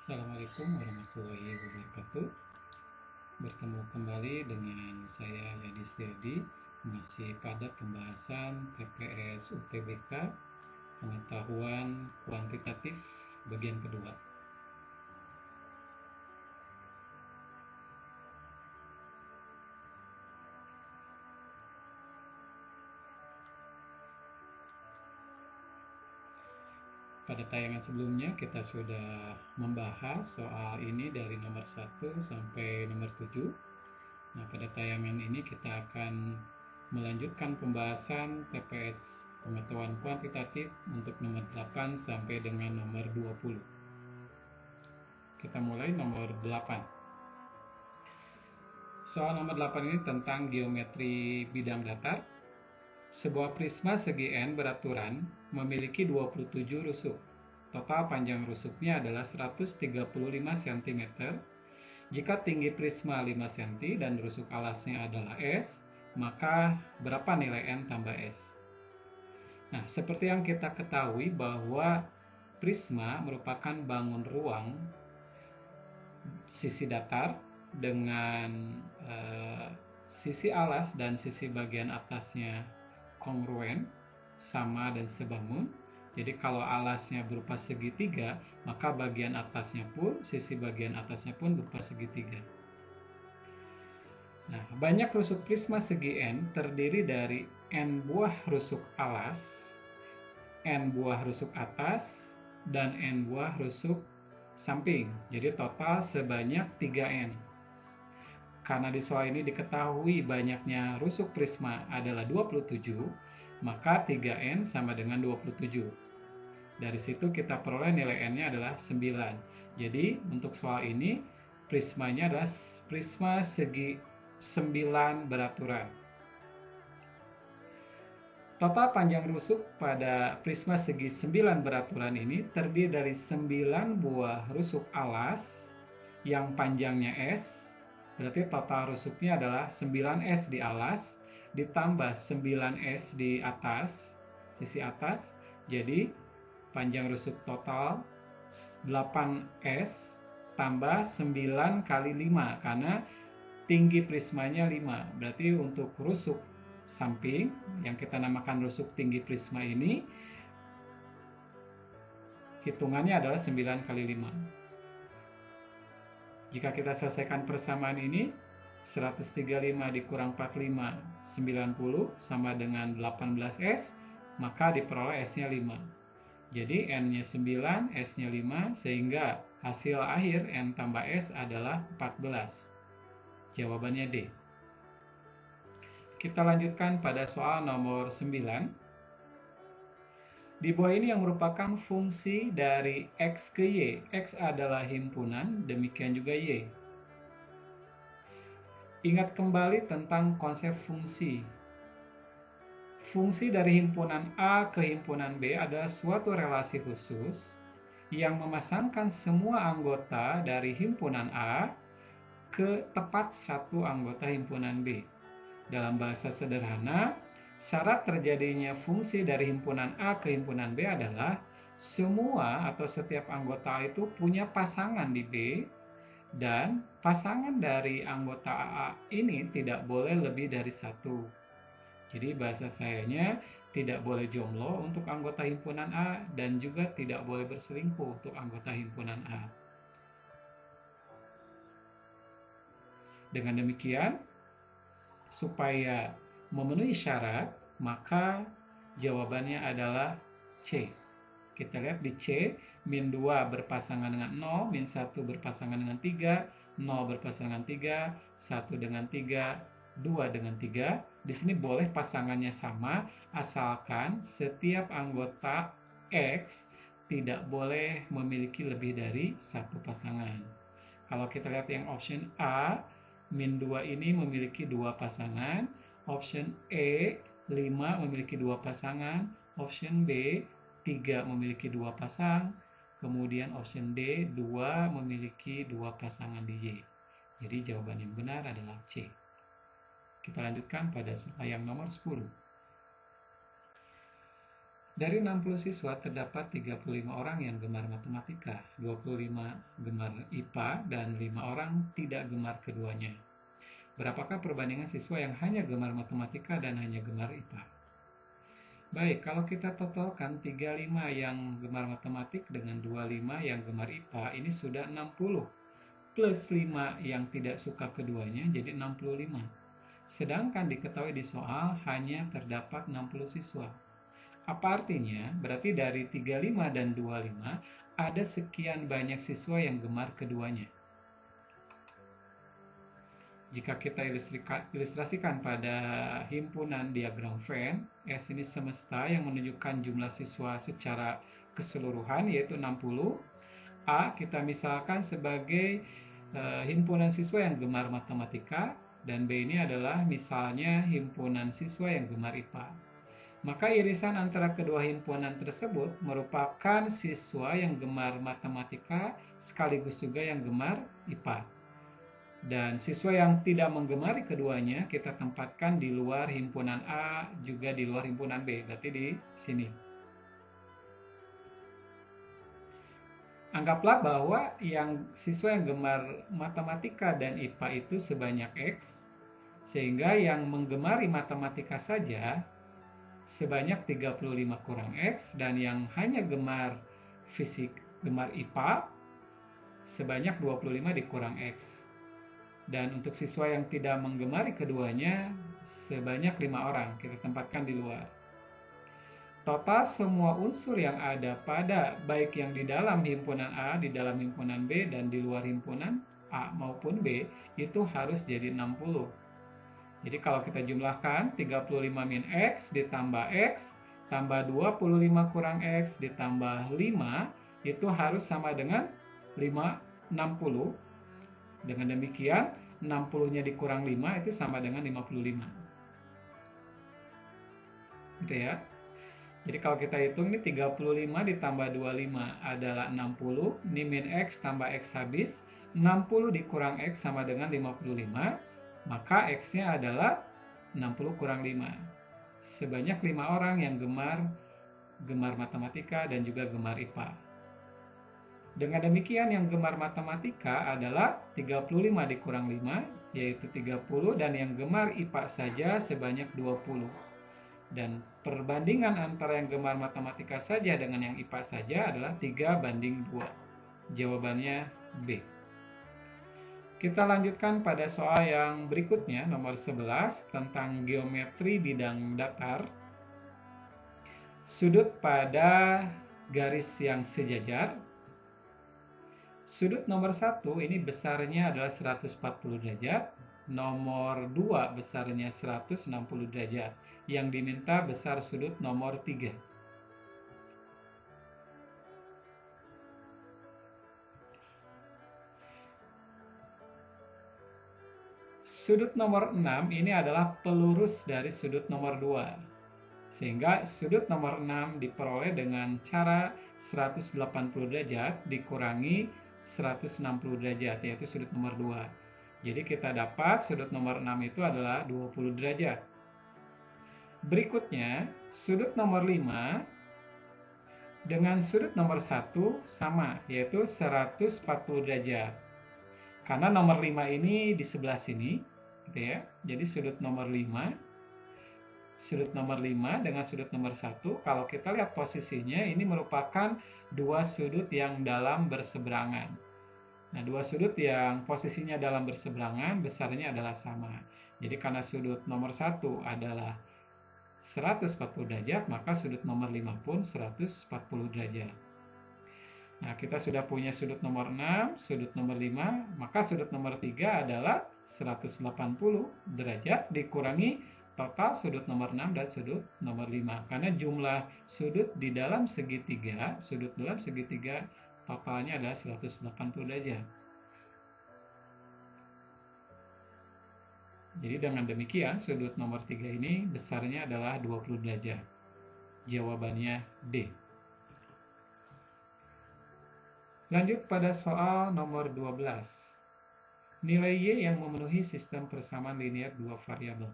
Assalamualaikum warahmatullahi wabarakatuh. Bertemu kembali dengan saya Yadi Setiadi, masih pada pembahasan TPS UTBK pengetahuan kuantitatif bagian kedua. Pada tayangan sebelumnya kita sudah membahas soal ini dari nomor 1 sampai nomor 7. Nah, pada tayangan ini kita akan melanjutkan pembahasan TPS pengetahuan kuantitatif untuk nomor 8 sampai dengan nomor 20. Kita mulai nomor 8. Soal nomor 8 ini tentang geometri bidang datar. Sebuah prisma segi N beraturan memiliki 27 rusuk. Total panjang rusuknya adalah 135 cm. Jika tinggi prisma 5 cm dan rusuk alasnya adalah S, maka berapa nilai N tambah S? Nah, seperti yang kita ketahui bahwa prisma merupakan bangun ruang sisi datar dengan sisi alas dan sisi bagian atasnya kongruen, sama dan sebangun. Jadi kalau alasnya berupa segitiga, maka bagian atasnya pun, sisi bagian atasnya pun berupa segitiga. Nah, banyak rusuk prisma segi N terdiri dari N buah rusuk alas, N buah rusuk atas, dan N buah rusuk samping. Jadi total sebanyak 3N. Karena di soal ini diketahui banyaknya rusuk prisma adalah 27, maka 3N sama dengan 27. Dari situ kita peroleh nilai N-nya adalah 9. Jadi untuk soal ini prismanya adalah prisma segi 9 beraturan. Total panjang rusuk pada prisma segi 9 beraturan ini terdiri dari 9 buah rusuk alas yang panjangnya S. Berarti total rusuknya adalah 9S di alas ditambah 9S di atas, sisi atas. Jadi panjang rusuk total 8S tambah 9 kali 5 karena tinggi prismanya 5. Berarti untuk rusuk samping yang kita namakan rusuk tinggi prisma ini hitungannya adalah 9 kali 5. Jika kita selesaikan persamaan ini, 135 dikurang 45, 90 sama dengan 18S, maka diperoleh S-nya 5. Jadi N-nya 9, S-nya 5, sehingga hasil akhir N tambah S adalah 14. Jawabannya D. Kita lanjutkan pada soal nomor 9. Di bawah ini yang merupakan fungsi dari X ke Y. X adalah himpunan, demikian juga Y. Ingat kembali tentang konsep fungsi. Fungsi dari himpunan A ke himpunan B adalah suatu relasi khusus yang memasangkan semua anggota dari himpunan A ke tepat satu anggota himpunan B. Dalam bahasa sederhana, syarat terjadinya fungsi dari himpunan A ke himpunan B adalah semua atau setiap anggota itu punya pasangan di B, dan pasangan dari anggota A ini tidak boleh lebih dari satu. Jadi bahasa sayanya tidak boleh jomblo untuk anggota himpunan A dan juga tidak boleh berselingkuh untuk anggota himpunan A. Dengan demikian, supaya memenuhi syarat, maka jawabannya adalah C. Kita lihat di C, min 2 berpasangan dengan 0, min 1 berpasangan dengan 3, 0 berpasangan 3, 1 dengan 3, 2 dengan 3. Di sini boleh pasangannya sama, asalkan setiap anggota X tidak boleh memiliki lebih dari satu pasangan. Kalau kita lihat yang option A, min 2 ini memiliki 2 pasangan, option E 5 memiliki 2 pasangan, option B 3 memiliki 2 pasang, kemudian option D 2 memiliki 2 pasangan di Y. Jadi jawaban yang benar adalah C. Kita lanjutkan pada soal yang nomor 10. Dari 60 siswa terdapat 35 orang yang gemar matematika, 25 gemar IPA, dan 5 orang tidak gemar keduanya. Berapakah perbandingan siswa yang hanya gemar matematika dan hanya gemar IPA? Baik, kalau kita totalkan 35 yang gemar matematik dengan 25 yang gemar IPA, ini sudah 60. Plus 5 yang tidak suka keduanya, jadi 65. Sedangkan diketahui di soal hanya terdapat 60 siswa. Apa artinya? Berarti dari 35 dan 25 ada sekian banyak siswa yang gemar keduanya. Jika kita ilustrasikan pada himpunan diagram Venn, S ini semesta yang menunjukkan jumlah siswa secara keseluruhan yaitu 60. A kita misalkan sebagai himpunan siswa yang gemar matematika, dan B ini adalah misalnya himpunan siswa yang gemar IPA. Maka irisan antara kedua himpunan tersebut merupakan siswa yang gemar matematika sekaligus juga yang gemar IPA. Dan siswa yang tidak menggemari keduanya kita tempatkan di luar himpunan A, juga di luar himpunan B, berarti di sini. Anggaplah bahwa yang siswa yang gemar matematika dan IPA itu sebanyak X, sehingga yang menggemari matematika saja sebanyak 35 kurang X, dan yang hanya gemar fisik, gemar IPA, sebanyak 25 dikurang X. Dan untuk siswa yang tidak menggemari keduanya, sebanyak 5 orang, kita tempatkan di luar. Total semua unsur yang ada pada baik yang di dalam himpunan A, di dalam himpunan B, dan di luar himpunan A maupun B, itu harus jadi 60. Jadi kalau kita jumlahkan 35 min X ditambah X tambah 25 kurang X ditambah 5 itu harus sama dengan 60. Dengan demikian 60-nya dikurang 5 itu sama dengan 55. Gitu ya. Jadi kalau kita hitung ini 35 ditambah 25 adalah 60. Ini min X tambah X habis. 60 dikurang X sama dengan 55. Maka X-nya adalah 60 kurang 5. Sebanyak 5 orang yang gemar matematika dan juga gemar IPA. Dengan demikian yang gemar matematika adalah 35 dikurang 5, yaitu 30, dan yang gemar IPA saja sebanyak 20. Dan perbandingan antara yang gemar matematika saja dengan yang IPA saja adalah 3:2. Jawabannya B. Kita lanjutkan pada soal yang berikutnya, nomor 11, tentang geometri bidang datar. Sudut pada garis yang sejajar. Sudut nomor 1 ini besarnya adalah 140 derajat, nomor 2 besarnya 160 derajat. Yang diminta besar sudut nomor 3. Sudut nomor 6 ini adalah pelurus dari sudut nomor 2. Sehingga sudut nomor 6 diperoleh dengan cara 180 derajat dikurangi 160 derajat, yaitu sudut nomor 2. Jadi kita dapat sudut nomor 6 itu adalah 20 derajat. Berikutnya, sudut nomor 5 dengan sudut nomor 1 sama, yaitu 140 derajat. Karena nomor 5 ini di sebelah sini, gitu ya. Jadi sudut nomor 5 dengan sudut nomor 1, kalau kita lihat posisinya ini merupakan dua sudut yang dalam berseberangan. Nah, dua sudut yang posisinya dalam berseberangan besarnya adalah sama. Jadi karena sudut nomor 1 adalah 140 derajat, maka sudut nomor 5 pun 140 derajat. Nah, kita sudah punya sudut nomor 6, sudut nomor 5, maka sudut nomor 3 adalah 180 derajat dikurangi total sudut nomor 6 dan sudut nomor 5. Karena jumlah sudut di dalam segitiga, sudut dalam segitiga totalnya adalah 180 derajat. Jadi dengan demikian sudut nomor 3 ini besarnya adalah 20 derajat. Jawabannya D. Lanjut pada soal nomor 12. Nilai Y yang memenuhi sistem persamaan linear dua variabel.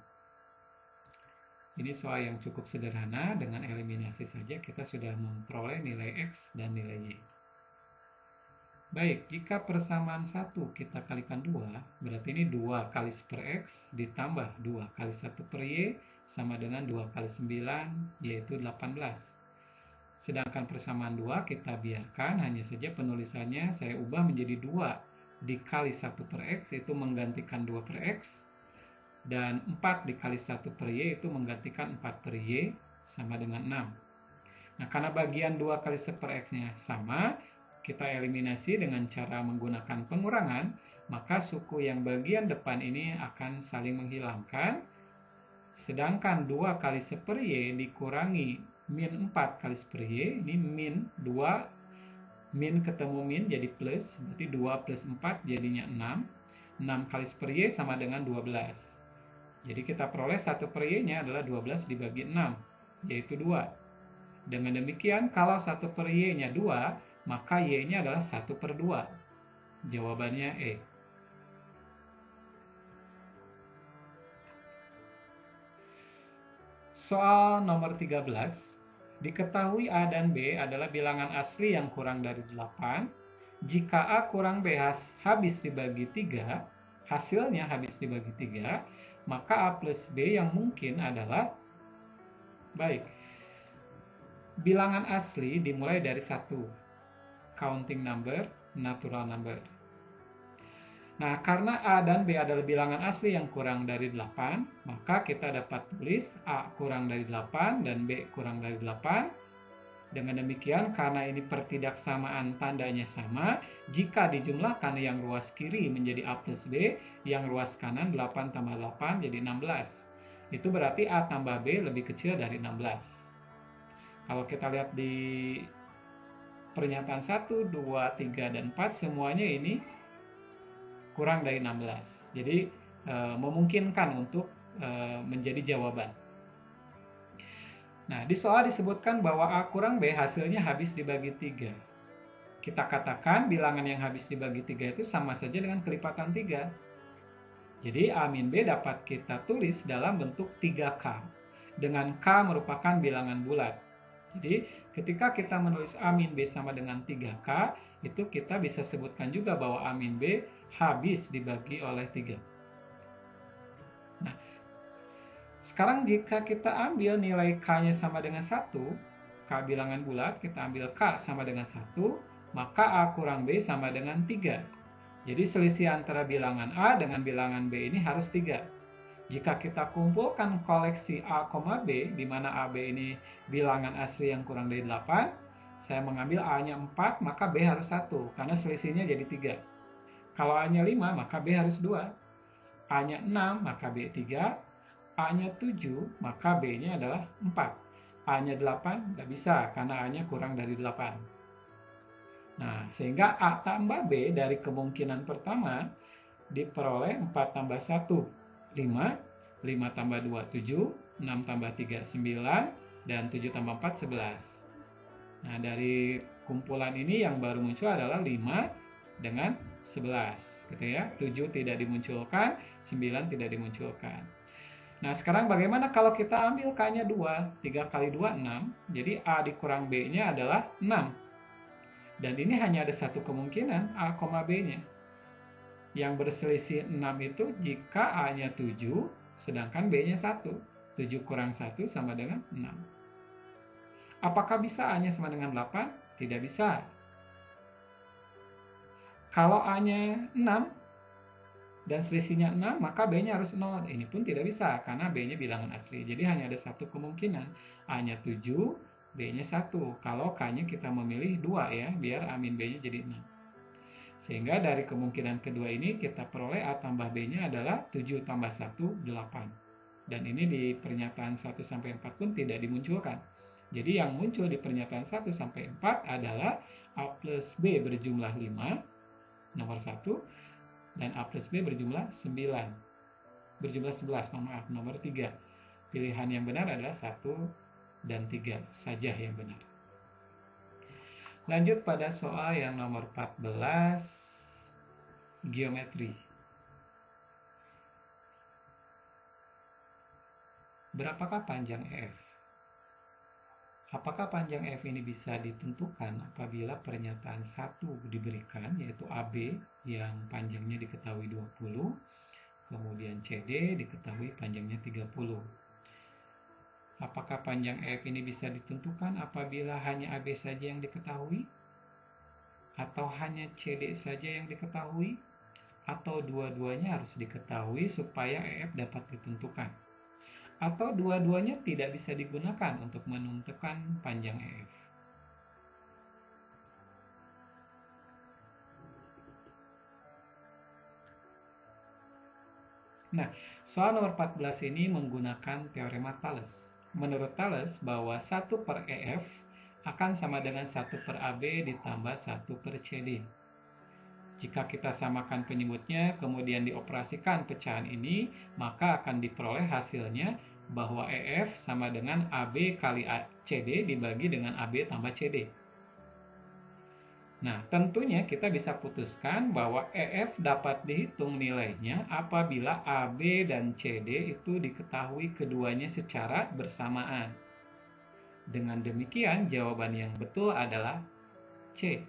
Ini soal yang cukup sederhana, dengan eliminasi saja kita sudah memperoleh nilai X dan nilai Y. Baik, jika persamaan 1 kita kalikan 2, berarti ini 2 kali 1 per X ditambah 2 kali 1 per Y sama dengan 2 kali 9, yaitu 18. Sedangkan persamaan 2 kita biarkan, hanya saja penulisannya saya ubah menjadi 2 dikali 1 per X, itu menggantikan 2 per X. Dan 4 dikali 1 per Y itu menggantikan 4 per Y sama dengan 6. Nah, karena bagian 2 kali 1 per X-nya sama, kita eliminasi dengan cara menggunakan pengurangan, maka suku yang bagian depan ini akan saling menghilangkan. Sedangkan 2 kali 1 per Y dikurangi min 4 kali 1 per Y, ini min 2, min ketemu min jadi plus, berarti 2 plus 4 jadinya 6. 6 kali 1 per Y sama dengan 12. Jadi kita peroleh 1 per Y-nya adalah 12 dibagi 6, yaitu 2. Dengan demikian, kalau 1 per Y-nya 2, maka Y-nya adalah 1 per 2. Jawabannya E. Soal nomor 13. Diketahui A dan B adalah bilangan asli yang kurang dari 8. Jika A kurang B habis dibagi 3, hasilnya habis dibagi 3, maka A plus B yang mungkin adalah, baik, bilangan asli dimulai dari 1, counting number, natural number. Nah, karena A dan B adalah bilangan asli yang kurang dari 8, maka kita dapat tulis A kurang dari 8 dan B kurang dari 8. Dengan demikian, karena ini pertidaksamaan tandanya sama, jika dijumlahkan yang ruas kiri menjadi A plus B, yang ruas kanan 8 tambah 8 jadi 16. Itu berarti A tambah B lebih kecil dari 16. Kalau kita lihat di pernyataan 1, 2, 3, dan 4, semuanya ini kurang dari 16. Jadi memungkinkan untuk menjadi jawaban. Nah, di soal disebutkan bahwa A kurang B hasilnya habis dibagi 3. Kita katakan bilangan yang habis dibagi 3 itu sama saja dengan kelipatan 3. Jadi A min B dapat kita tulis dalam bentuk 3K. Dengan K merupakan bilangan bulat. Jadi ketika kita menulis A min B sama dengan 3K, itu kita bisa sebutkan juga bahwa A min B habis dibagi oleh 3. Sekarang jika kita ambil nilai K-nya sama dengan 1, K bilangan bulat, kita ambil K sama dengan 1, maka A kurang B sama dengan 3. Jadi selisih antara bilangan A dengan bilangan B ini harus 3. Jika kita kumpulkan koleksi A, B, di mana A, B ini bilangan asli yang kurang dari 8, saya mengambil A-nya 4, maka B harus 1, karena selisihnya jadi 3. Kalau A-nya 5, maka B harus 2. A-nya 6, maka B 3. A-nya 7, maka B-nya adalah 4. A-nya 8, nggak bisa, karena A-nya kurang dari 8. Nah, sehingga A tambah B dari kemungkinan pertama diperoleh 4 tambah 1, 5. 5 tambah 2, 7. 6 tambah 3, 9. Dan 7 tambah 4, 11. Nah, dari kumpulan ini yang baru muncul adalah 5 dengan 11. Gitu ya. 7 tidak dimunculkan, 9 tidak dimunculkan. Nah, sekarang bagaimana kalau kita ambil K-nya 2? 3 kali 2, 6. Jadi A dikurang B-nya adalah 6. Dan ini hanya ada satu kemungkinan, A, B-nya. Yang berselisih 6 itu jika A-nya 7, sedangkan B-nya 1. 7 kurang 1 sama dengan 6. Apakah bisa A-nya sama dengan 8? Tidak bisa. Kalau A-nya 6, dan selisihnya 6, maka B-nya harus 0. Ini pun tidak bisa, karena B-nya bilangan asli. Jadi hanya ada satu kemungkinan. A-nya 7, B-nya 1. Kalau K-nya kita memilih 2 ya, biar A min B-nya jadi 6. Sehingga dari kemungkinan kedua ini kita peroleh A tambah B-nya adalah 7 tambah 1, 8. Dan ini di pernyataan 1-4 pun tidak dimunculkan. Jadi yang muncul di pernyataan 1-4 adalah A plus B berjumlah 5, nomor 1. Dan A plus B berjumlah 9. Berjumlah 11, maaf, nomor 3. Pilihan yang benar adalah 1 dan 3 saja yang benar. Lanjut pada soal yang nomor 14, geometri. berapakah panjang EF? Apakah panjang EF ini bisa ditentukan apabila pernyataan 1 diberikan, yaitu AB yang panjangnya diketahui 20, kemudian CD diketahui panjangnya 30. Apakah panjang EF ini bisa ditentukan apabila hanya AB saja yang diketahui? Atau hanya CD saja yang diketahui? Atau dua-duanya harus diketahui supaya EF dapat ditentukan? Atau dua-duanya tidak bisa digunakan untuk menentukan panjang EF? Nah, soal nomor 14 ini menggunakan teorema Thales. Menurut Thales, bahwa 1 per EF akan sama dengan 1 per AB ditambah 1 per CD. Jika kita samakan penyebutnya, kemudian dioperasikan pecahan ini, maka akan diperoleh hasilnya bahwa EF sama dengan AB kali CD dibagi dengan AB tambah CD. Nah, tentunya kita bisa putuskan bahwa EF dapat dihitung nilainya apabila AB dan CD itu diketahui keduanya secara bersamaan. Dengan demikian, jawaban yang betul adalah C.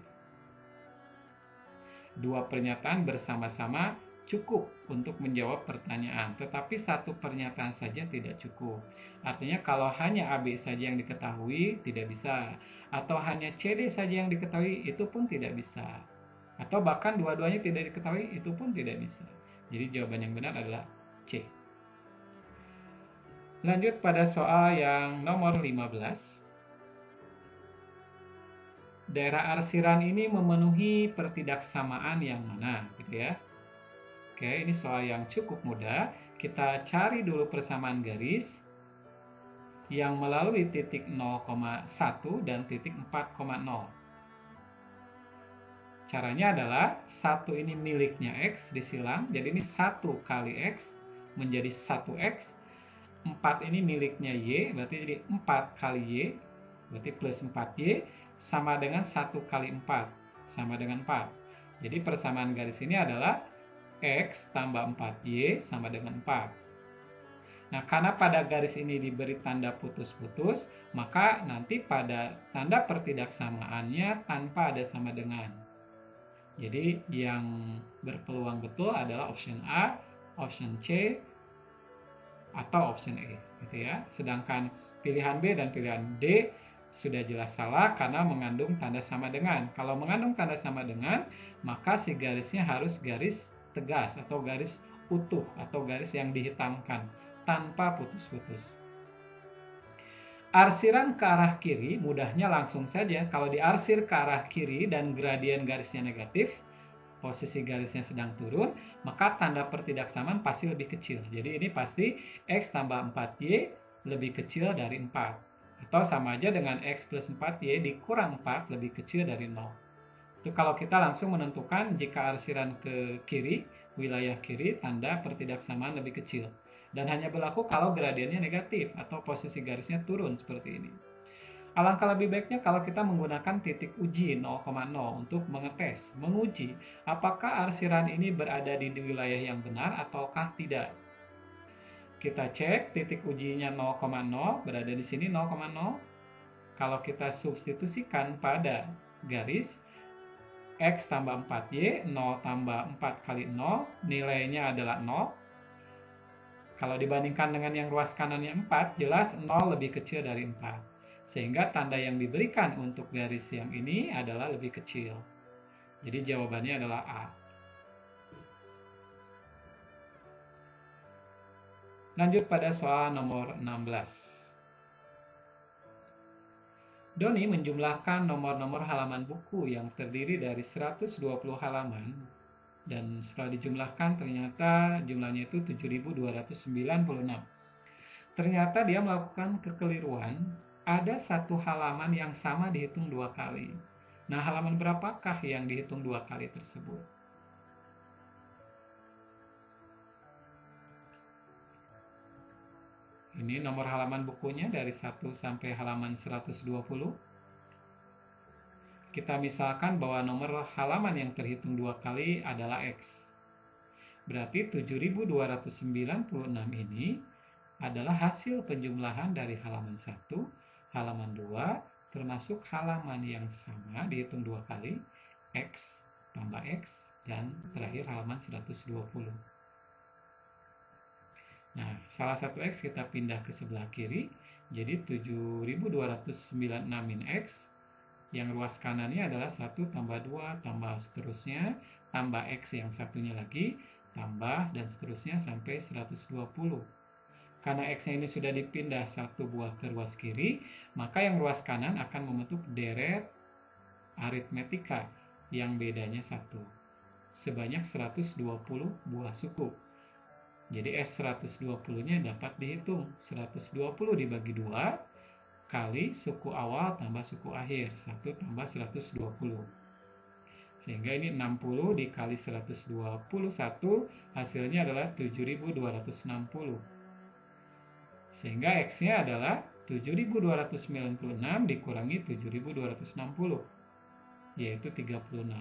Dua pernyataan bersama-sama cukup untuk menjawab pertanyaan, tetapi satu pernyataan saja tidak cukup. Artinya kalau hanya AB saja yang diketahui, tidak bisa. Atau hanya CD saja yang diketahui, itu pun tidak bisa. Atau bahkan dua-duanya tidak diketahui, itu pun tidak bisa. Jadi jawaban yang benar adalah C. Lanjut pada soal yang nomor 15. Daerah arsiran ini memenuhi pertidaksamaan yang mana, gitu ya. Oke, ini soal yang cukup mudah. Kita cari dulu persamaan garis yang melalui titik 0,1 dan titik 4,0. Caranya adalah 1 ini miliknya X disilang, jadi ini 1 kali X menjadi 1X. 4 ini miliknya Y, berarti jadi 4 kali Y, berarti plus 4Y, sama dengan 1 kali 4, sama dengan 4. Jadi persamaan garis ini adalah X tambah 4Y sama dengan 4. Nah, karena pada garis ini diberi tanda putus-putus, maka nanti pada tanda pertidaksamaannya tanpa ada sama dengan. Jadi yang berpeluang betul adalah option A, option C, atau option E, gitu ya. Sedangkan pilihan B dan pilihan D sudah jelas salah karena mengandung tanda sama dengan. Kalau mengandung tanda sama dengan, maka si garisnya harus garis tegas atau garis utuh atau garis yang dihitamkan tanpa putus-putus. Arsiran ke arah kiri mudahnya langsung saja. Kalau diarsir ke arah kiri dan gradien garisnya negatif, posisi garisnya sedang turun, maka tanda pertidaksamaan pasti lebih kecil. Jadi ini pasti X tambah 4Y lebih kecil dari 4. Atau sama aja dengan X plus 4Y dikurang 4 lebih kecil dari 0. Itu kalau kita langsung menentukan jika arsiran ke kiri, wilayah kiri, tanda pertidaksamaan lebih kecil. Dan hanya berlaku kalau gradiennya negatif atau posisi garisnya turun seperti ini. Alangkah lebih baiknya kalau kita menggunakan titik uji 0,0 untuk mengetes, menguji apakah arsiran ini berada di wilayah yang benar ataukah tidak. Kita cek titik ujinya 0,0 berada di sini 0,0. Kalau kita substitusikan pada garis X tambah 4Y, 0 tambah 4 kali 0, nilainya adalah 0. Kalau dibandingkan dengan yang ruas kanannya 4, jelas 0 lebih kecil dari 4. Sehingga tanda yang diberikan untuk garis yang ini adalah lebih kecil. Jadi jawabannya adalah A. Lanjut pada soal nomor 16. Doni menjumlahkan nomor-nomor halaman buku yang terdiri dari 120 halaman dan setelah dijumlahkan ternyata jumlahnya itu 7.296. Ternyata dia melakukan kekeliruan, ada satu halaman yang sama dihitung 2 kali. Nah, halaman berapakah yang dihitung 2 kali tersebut? Ini nomor halaman bukunya dari 1 sampai halaman 120. Kita misalkan bahwa nomor halaman yang terhitung 2 kali adalah X. Berarti 7.296 ini adalah hasil penjumlahan dari halaman 1, halaman 2, termasuk halaman yang sama dihitung 2 kali, X tambah X, dan terakhir halaman 120. Nah, salah satu X kita pindah ke sebelah kiri, jadi 7296 min X, yang ruas kanannya adalah 1 tambah 2 tambah seterusnya, tambah X yang satunya lagi, tambah dan seterusnya sampai 120. Karena X-nya ini sudah dipindah satu buah ke ruas kiri, maka yang ruas kanan akan membentuk deret aritmetika yang bedanya 1. Sebanyak 120 buah suku. Jadi S120-nya dapat dihitung. 120 dibagi 2 kali suku awal tambah suku akhir. 1 tambah 120. Sehingga ini 60 dikali 121, hasilnya adalah 7260. Sehingga X-nya adalah 7296 dikurangi 7260, yaitu 36.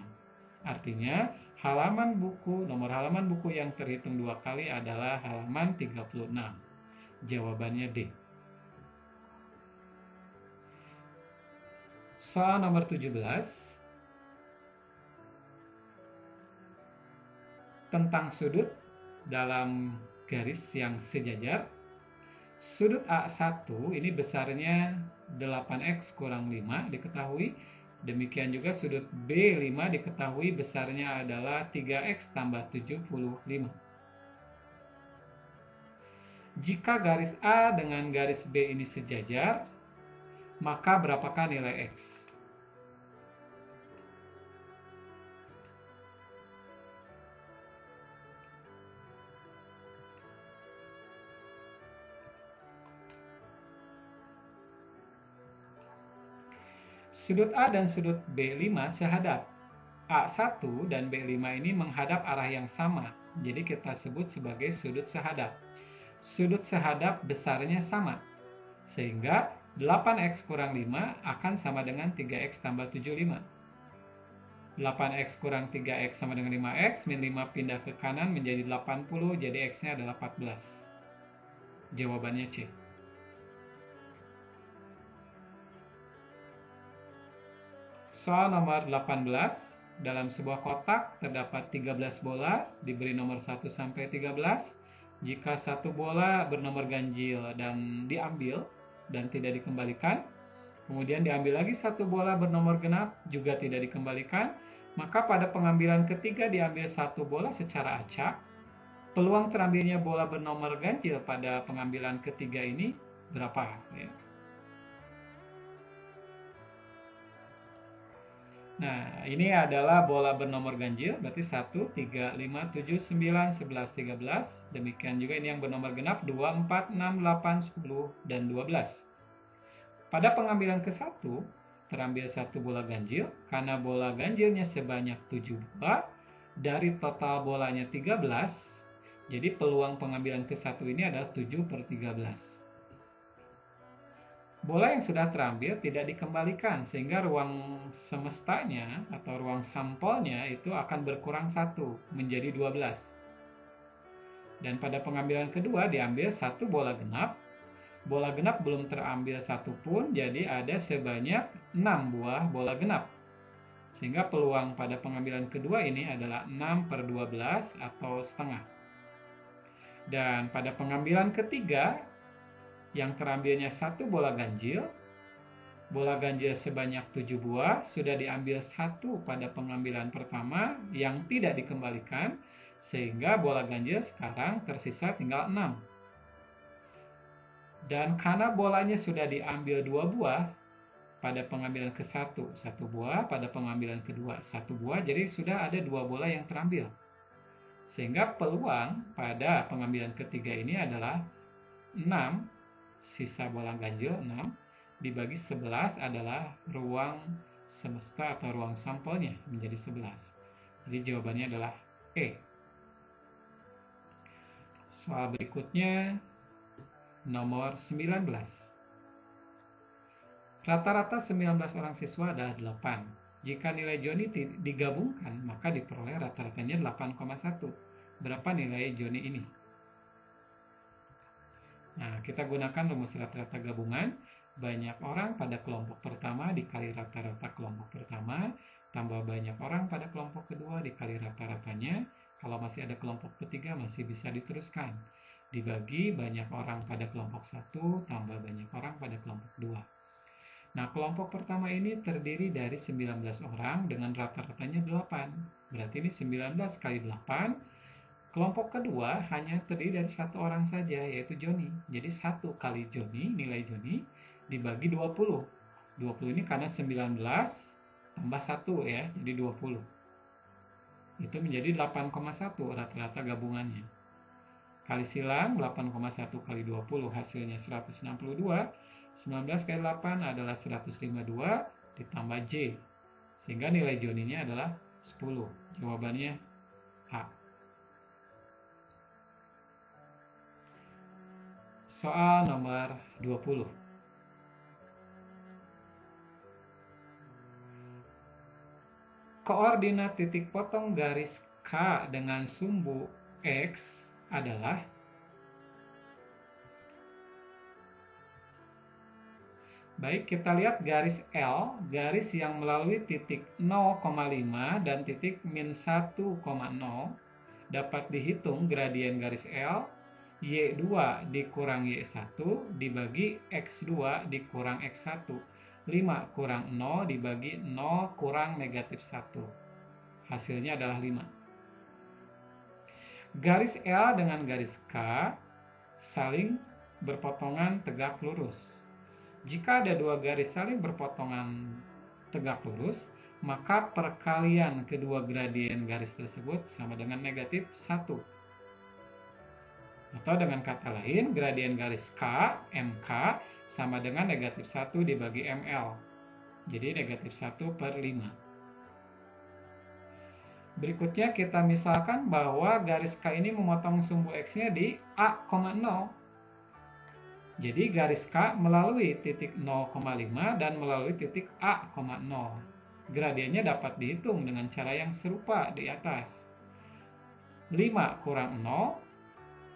Artinya, nomor halaman buku yang terhitung 2 kali adalah halaman 36. Jawabannya D. Soal nomor 17. Tentang sudut dalam garis yang sejajar. Sudut A1 ini besarnya 8X kurang 5 diketahui. Demikian juga sudut B5 diketahui besarnya adalah 3X tambah 75. Jika garis A dengan garis B ini sejajar, maka berapakah nilai X? Sudut A dan sudut B5 sehadap. A1 dan B5 ini menghadap arah yang sama, jadi kita sebut sebagai sudut sehadap. Sudut sehadap besarnya sama, sehingga 8X kurang 5 akan sama dengan 3X tambah 75. 8X kurang 3X sama dengan 5X, min 5 pindah ke kanan menjadi 80, jadi X-nya adalah 14. Jawabannya C. Soal nomor 18, dalam sebuah kotak terdapat 13 bola, diberi nomor 1 sampai 13. Jika satu bola bernomor ganjil dan diambil dan tidak dikembalikan, kemudian diambil lagi satu bola bernomor genap juga tidak dikembalikan, maka pada pengambilan ketiga diambil satu bola secara acak. Peluang terambilnya bola bernomor ganjil pada pengambilan ketiga ini berapa? Ya. Nah, ini adalah bola bernomor ganjil, berarti 1, 3, 5, 7, 9, 11, 13. Demikian juga ini yang bernomor genap, 2, 4, 6, 8, 10, dan 12. Pada pengambilan ke-1, terambil satu bola ganjil, karena bola ganjilnya sebanyak 7 bola, dari total bolanya 13, jadi peluang pengambilan ke-1 ini adalah 7 per 13. Bola yang sudah terambil tidak dikembalikan, sehingga ruang semestanya atau ruang sampelnya itu akan berkurang 1 menjadi 12. Dan pada pengambilan kedua diambil satu bola genap. Bola genap belum terambil satu pun, jadi ada sebanyak 6 buah bola genap. Sehingga peluang pada pengambilan kedua ini adalah 6 per 12 atau setengah. Dan pada pengambilan ketiga, yang terambilnya satu bola ganjil sebanyak 7 buah, sudah diambil satu pada pengambilan pertama yang tidak dikembalikan, sehingga bola ganjil sekarang tersisa tinggal 6. Dan karena bolanya sudah diambil 2 buah pada pengambilan ke-1, 1 buah, pada pengambilan kedua 1 buah, jadi sudah ada 2 bola yang terambil. Sehingga peluang pada pengambilan ketiga ini adalah 6, sisa bola ganjil 6 dibagi 11 adalah ruang semesta atau ruang sampelnya menjadi 11. Jadi jawabannya adalah E. Soal berikutnya nomor 19. Rata-rata 19 orang siswa adalah 8. Jika nilai Joni digabungkan, maka diperoleh rata-ratanya 8,1. Berapa nilai Joni ini? Nah, kita gunakan rumus rata-rata gabungan. Banyak orang pada kelompok pertama dikali rata-rata kelompok pertama, tambah banyak orang pada kelompok kedua dikali rata-ratanya. Kalau masih ada kelompok ketiga masih bisa diteruskan. Dibagi banyak orang pada kelompok 1 tambah banyak orang pada kelompok 2. Nah, kelompok pertama ini terdiri dari 19 orang dengan rata-ratanya 8. Berarti ini 19 kali 8. Kelompok kedua hanya terdiri dari 1 orang saja, yaitu Joni. Jadi 1 kali Joni, nilai Joni, dibagi 20. 20 ini karena 19 tambah 1 ya, jadi 20. Itu menjadi 8,1 rata-rata gabungannya. Kali silang 8,1 kali 20 hasilnya 162. 19 kali 8 adalah 152 ditambah J. Sehingga nilai Joninya adalah 10. Jawabannya A. Soal nomor 20. Koordinat titik potong garis K dengan sumbu X adalah baik, kita lihat garis L, garis yang melalui titik 0,5 dan titik min 1,0 dapat dihitung gradien garis L Y2 dikurang Y1 dibagi X2 dikurang X1. 5 kurang 0 dibagi 0 kurang negatif 1. Hasilnya adalah 5. Garis L dengan garis K saling berpotongan tegak lurus. Jika ada dua garis saling berpotongan tegak lurus, maka perkalian kedua gradien garis tersebut sama dengan negatif 1. Atau dengan kata lain, gradien garis K, MK, sama dengan negatif 1 dibagi ML. Jadi negatif 1 per 5. Berikutnya kita misalkan bahwa garis K ini memotong sumbu X-nya di A,0. Jadi garis K melalui titik 0,5 dan melalui titik A,0. Gradiennya dapat dihitung dengan cara yang serupa di atas. 5 kurang 0,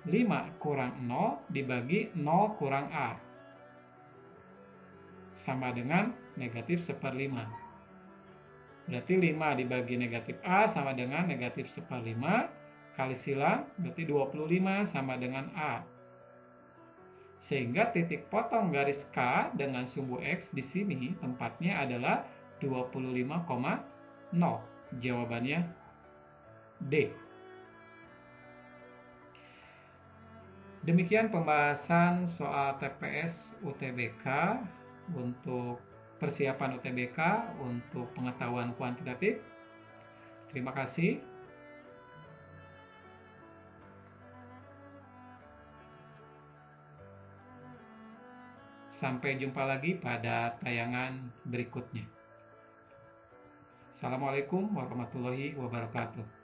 5 kurang 0 dibagi 0 kurang A. Sama dengan negatif 1/5. Berarti 5 dibagi negatif A sama dengan negatif 1/5. Kali silang berarti 25 sama dengan A. Sehingga titik potong garis K dengan sumbu X di sini tempatnya adalah 25,0. Jawabannya D. Demikian pembahasan soal TPS UTBK untuk persiapan UTBK untuk pengetahuan kuantitatif. Terima kasih. Sampai jumpa lagi pada tayangan berikutnya. Assalamualaikum warahmatullahi wabarakatuh.